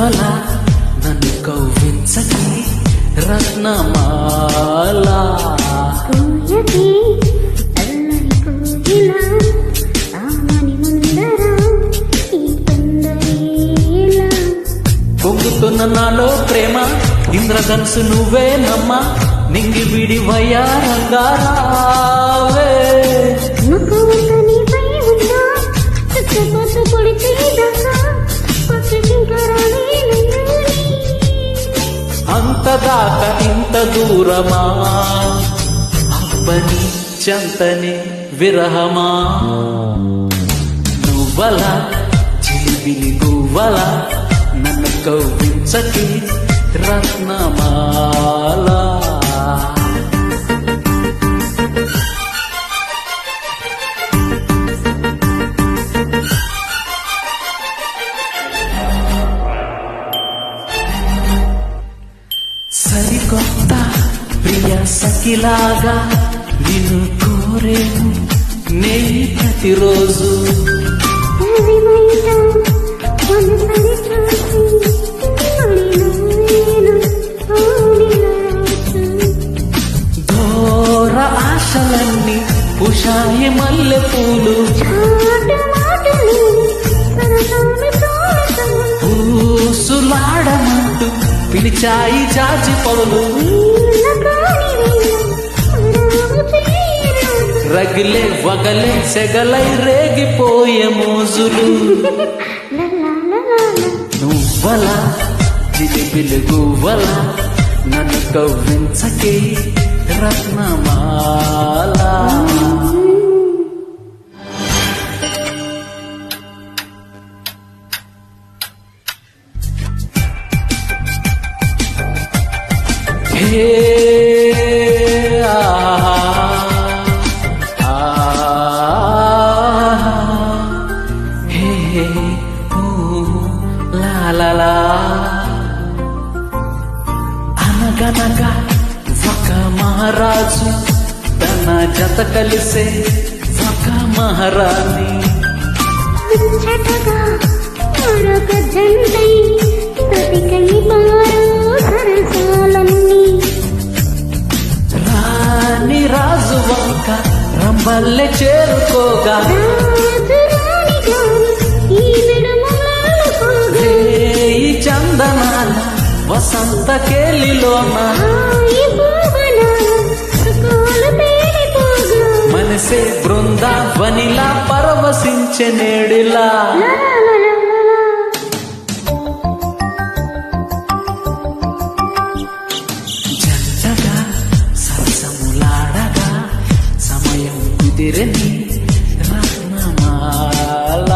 నువ్వలా నన్ను కవ్వించకి రత్నమాల కోయకి అల్లరి కోగిలా ఆమని ముందర ఈ తొందరేలా పొంగుతున్న నాలో ప్రేమ ఇంద్రధనుసు నువ్వేనమ్మా నింగి విడి వయ్యారంగారావే మక్కువతో నీపై ఉందా చుట్టుపట్టు పొడితే దాకా పక్కకింకా రాలేనని అంతదాకా ఇంత దూరమా అబ్బని చంతని విరహమా నువ్వలా చిలిబిలి గువ్వలా నన్ను కవ్వించకి రత్నమాల సరికొత్త ప్రియ సఖిలాగా నిన్ను కోరేను నే ప్రతిరోజు ఘోర ఆశలన్నీ ఉషాయి మల్లె పూలు ఊసులాడమంటూ పిలిచాయి జాజి పౌలు రగిలే వగలే సెగలై రేగిపోయే మోజులు నువ్వలా జిలిబిలి గువ్వలా నన్ను కవ్వించకే రత్నమాల హే లా అనగనగా ఒక మహారాజు తన జత కలిసే ఒక మహారాణి ముచ్చటగా మరొక జంటై బ్రతికై మారు సరసాలన్నీ రాణి రాజు వంక రంబల్లె చేరుకోగా రాజురాణిగా ఈ నడుమలాడుకోగా ఈ చందనాల వసంత కేలిలోన ఈ భువనాల సుఖాలు పేలిపోగా మనసే బృందావనిలా పరవశించే నేడిలా జంటగా సరసములాడగా సమయం కుదిరని రత్నమాల